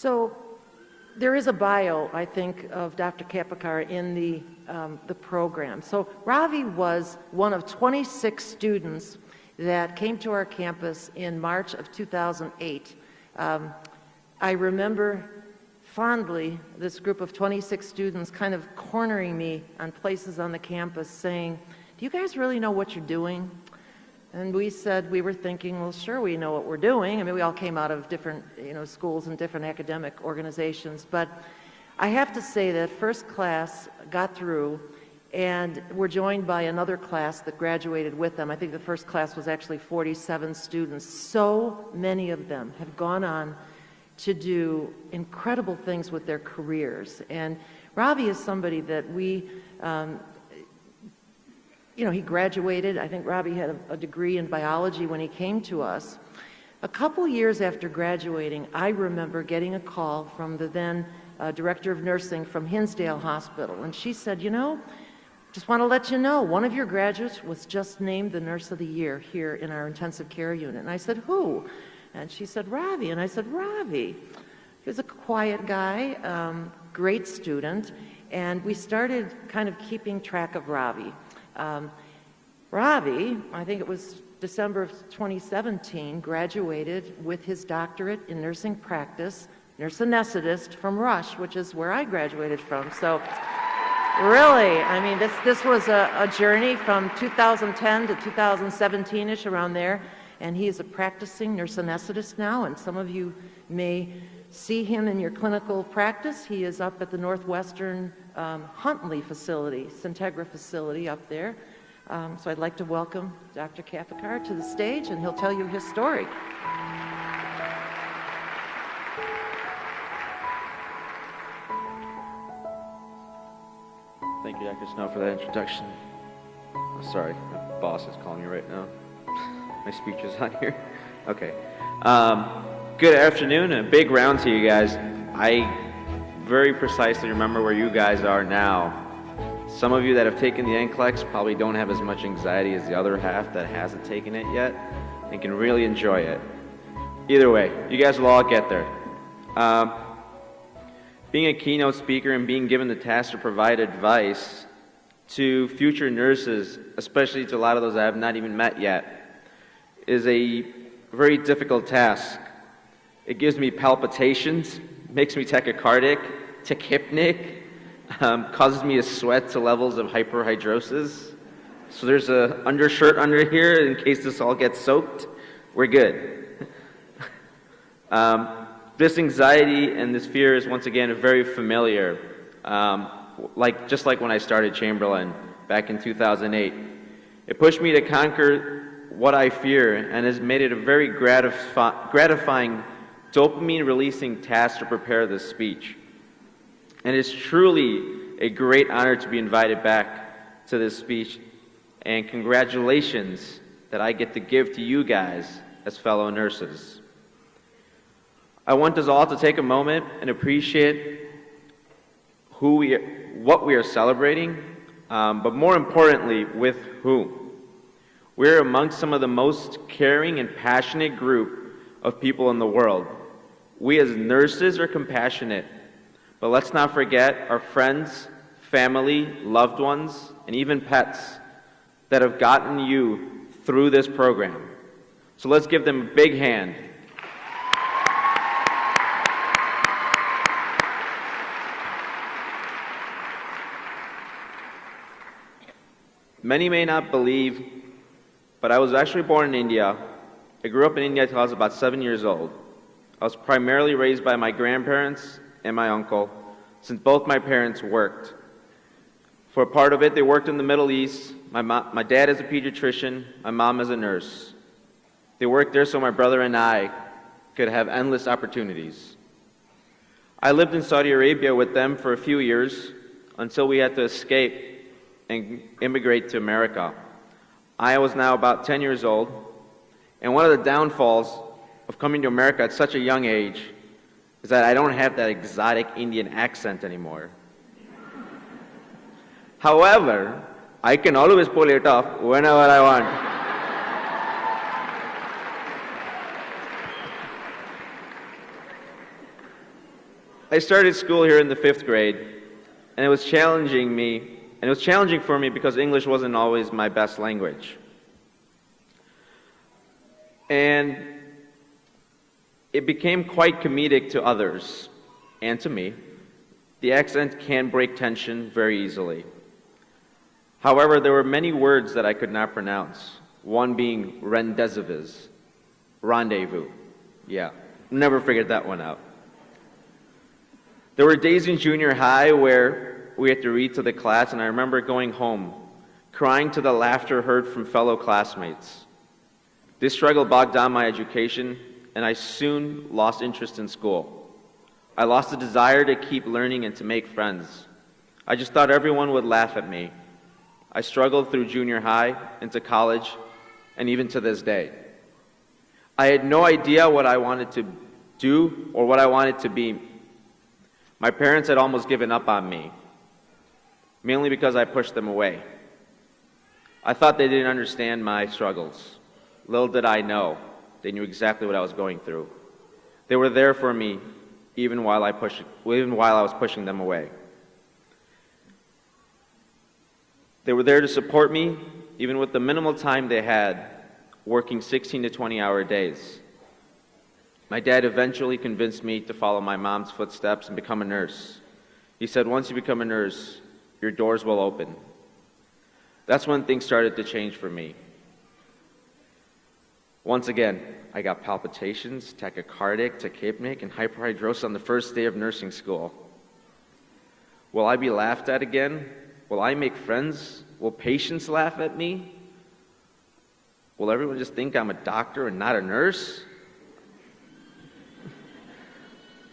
So there is a bio, I think, of Dr. Khapekar in the program. So Ravi was one of 26 students that came to our campus in March of 2008. I remember fondly this group of 26 students kind of cornering me on places on the campus saying, "Do you guys really know what you're doing?" And we said, we were thinking, well, sure, we know what we're doing. I mean, we all came out of different, schools and different academic organizations. But I have to say that first class got through, and we're joined by another class that graduated with them. I think the first class was actually 47 students. So many of them have gone on to do incredible things with their careers. And Ravi is somebody that we, he graduated. I think Ravi had a degree in biology when he came to us. A couple years after graduating, I remember getting a call from the then director of nursing from Hinsdale Hospital, and she said, just want to let you know, one of your graduates was just named the Nurse of the Year here in our intensive care unit. And I said, who? And she said, Ravi. And I said, Ravi. He was a quiet guy, great student, and we started kind of keeping track of Ravi. Ravi, I think it was December of 2017, graduated with his doctorate in nursing practice, nurse anesthetist from Rush, which is where I graduated from. So really, I mean, this was a journey from 2010 to 2017-ish, around there, and he is a practicing nurse anesthetist now, and some of you may see him in your clinical practice. He is up at the Northwestern Huntley facility, Centegra facility up there. So I'd like to welcome Dr. Khapekar to the stage, and he'll tell you his story. Thank you, Dr. Snow, for that introduction. Oh, sorry, my boss is calling me right now. My speech is on here. Okay. Good afternoon, and a big round to you guys. I very precisely remember where you guys are now. Some of you that have taken the NCLEX probably don't have as much anxiety as the other half that hasn't taken it yet and can really enjoy it. Either way, you guys will all get there. Being a keynote speaker and being given the task to provide advice to future nurses, especially to a lot of those I have not even met yet, is a very difficult task. It gives me palpitations, makes me tachycardic, tachypnic, causes me to sweat to levels of hyperhidrosis. So there's an undershirt under here in case this all gets soaked. We're good. This anxiety and this fear is once again very familiar, just like when I started Chamberlain back in 2008. It pushed me to conquer what I fear and has made it a very gratifying dopamine-releasing task to prepare this speech. And it's truly a great honor to be invited back to this speech, and congratulations that I get to give to you guys as fellow nurses. I want us all to take a moment and appreciate what we are celebrating, but more importantly, with whom. We're amongst some of the most caring and passionate group of people in the world. We as nurses are compassionate, but let's not forget our friends, family, loved ones, and even pets that have gotten you through this program. So let's give them a big hand. Many may not believe, but I was actually born in India. I grew up in India until I was about 7 years old. I was primarily raised by my grandparents and my uncle, since both my parents worked. For a part of it, they worked in the Middle East. My dad is a pediatrician, my mom is a nurse. They worked there so my brother and I could have endless opportunities. I lived in Saudi Arabia with them for a few years until we had to escape and immigrate to America. I was now about 10 years old, and one of the downfalls of coming to America at such a young age is that I don't have that exotic Indian accent anymore. However, I can always pull it off whenever I want. I started school here in the 5th grade, and it was challenging for me because English wasn't always my best language. And it became quite comedic to others, and to me. The accent can break tension very easily. However, there were many words that I could not pronounce, one being rendezvous. Yeah, never figured that one out. There were days in junior high where we had to read to the class, and I remember going home, crying to the laughter heard from fellow classmates. This struggle bogged down my education, and I soon lost interest in school. I lost the desire to keep learning and to make friends. I just thought everyone would laugh at me. I struggled through junior high, into college, and even to this day. I had no idea what I wanted to do or what I wanted to be. My parents had almost given up on me, mainly because I pushed them away. I thought they didn't understand my struggles. Little did I know, they knew exactly what I was going through. They were there for me even while I was pushing them away. They were there to support me, even with the minimal time they had, working 16 to 20-hour days. My dad eventually convinced me to follow my mom's footsteps and become a nurse. He said, once you become a nurse, your doors will open. That's when things started to change for me. Once again, I got palpitations, tachycardic, tachypneic, and hyperhidrosis on the first day of nursing school. Will I be laughed at again? Will I make friends? Will patients laugh at me? Will everyone just think I'm a doctor and not a nurse?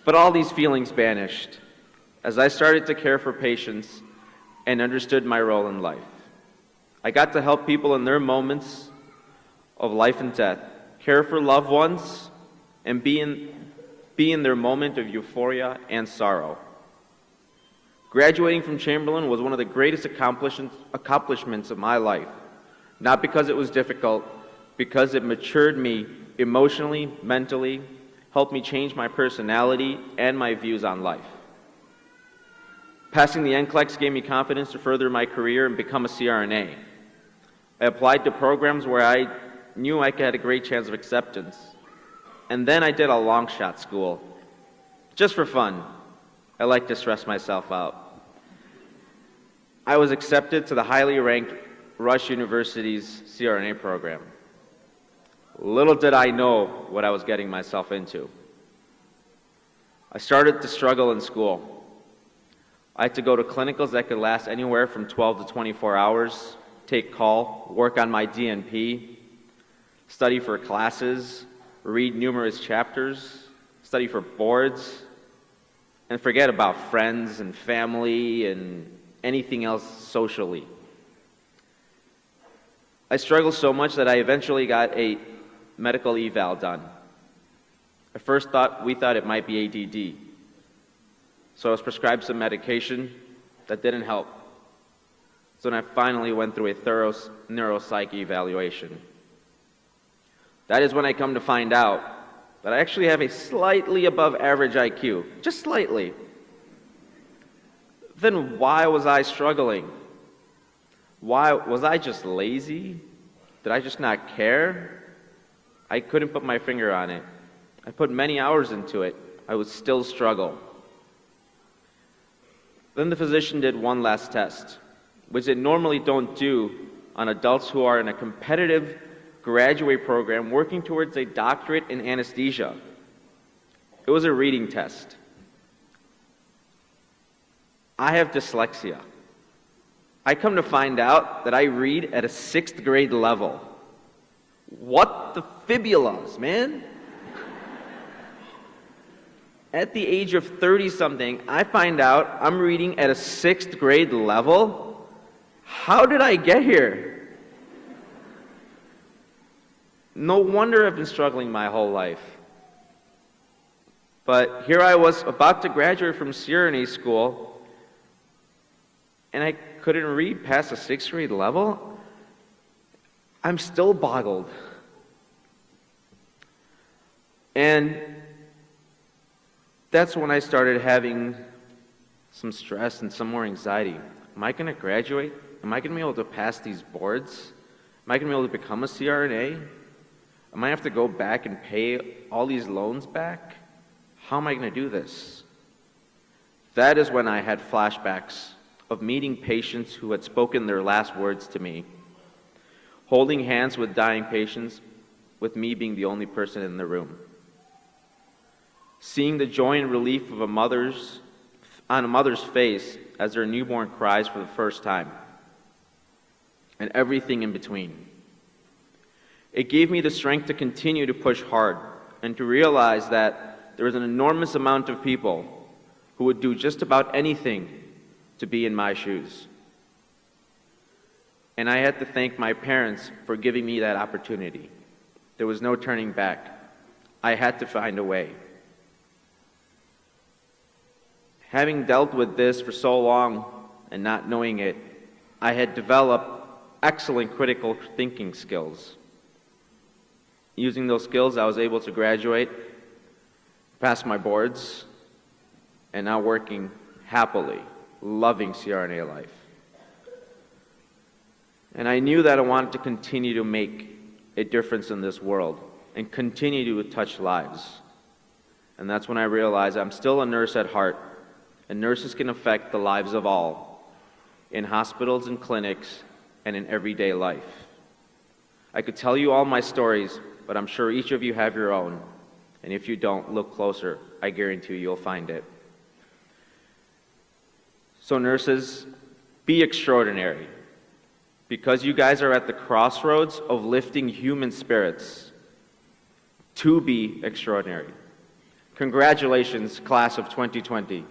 But all these feelings vanished as I started to care for patients and understood my role in life. I got to help people in their moments of life and death, care for loved ones, and be in their moment of euphoria and sorrow. Graduating from Chamberlain was one of the greatest accomplishments of my life, not because it was difficult, because it matured me emotionally, mentally, helped me change my personality and my views on life. Passing the NCLEX gave me confidence to further my career and become a CRNA. I applied to programs where I knew I had a great chance of acceptance. And then I did a long shot school, just for fun. I like to stress myself out. I was accepted to the highly ranked Rush University's CRNA program. Little did I know what I was getting myself into. I started to struggle in school. I had to go to clinicals that could last anywhere from 12 to 24 hours, take call, work on my DNP, study for classes, read numerous chapters, study for boards, and forget about friends and family and anything else socially. I struggled so much that I eventually got a medical eval done. At first we thought it might be ADD. So I was prescribed some medication that didn't help. So then I finally went through a thorough neuropsych evaluation. That is when I come to find out that I actually have a slightly above average IQ, just slightly. Then why was I struggling? Why was I just lazy? Did I just not care? I couldn't put my finger on it. I put many hours into it. I would still struggle. Then the physician did one last test, which they normally don't do on adults who are in a competitive graduate program working towards a doctorate in anesthesia. It was a reading test. I have dyslexia. I come to find out that I read at a 6th grade level. What the fibulas, man? At the age of 30-something, I find out I'm reading at a 6th grade level? How did I get here? No wonder I've been struggling my whole life. But here I was about to graduate from CRNA school, and I couldn't read past a 6th grade level? I'm still boggled. That's when I started having some stress and some more anxiety. Am I going to graduate? Am I going to be able to pass these boards? Am I going to be able to become a CRNA? Am I going to have to go back and pay all these loans back? How am I going to do this? That is when I had flashbacks of meeting patients who had spoken their last words to me, holding hands with dying patients, with me being the only person in the room. Seeing the joy and relief of on a mother's face as their newborn cries for the first time, and everything in between. It gave me the strength to continue to push hard and to realize that there is an enormous amount of people who would do just about anything to be in my shoes. And I had to thank my parents for giving me that opportunity. There was no turning back. I had to find a way. Having dealt with this for so long and not knowing it, I had developed excellent critical thinking skills. Using those skills, I was able to graduate, pass my boards, and now working happily, loving CRNA life. And I knew that I wanted to continue to make a difference in this world and continue to touch lives. And that's when I realized I'm still a nurse at heart, and nurses can affect the lives of all, in hospitals and clinics and in everyday life. I could tell you all my stories, but I'm sure each of you have your own. And if you don't, look closer. I guarantee you, you'll find it. So nurses, be extraordinary. Because you guys are at the crossroads of lifting human spirits to be extraordinary. Congratulations, class of 2020.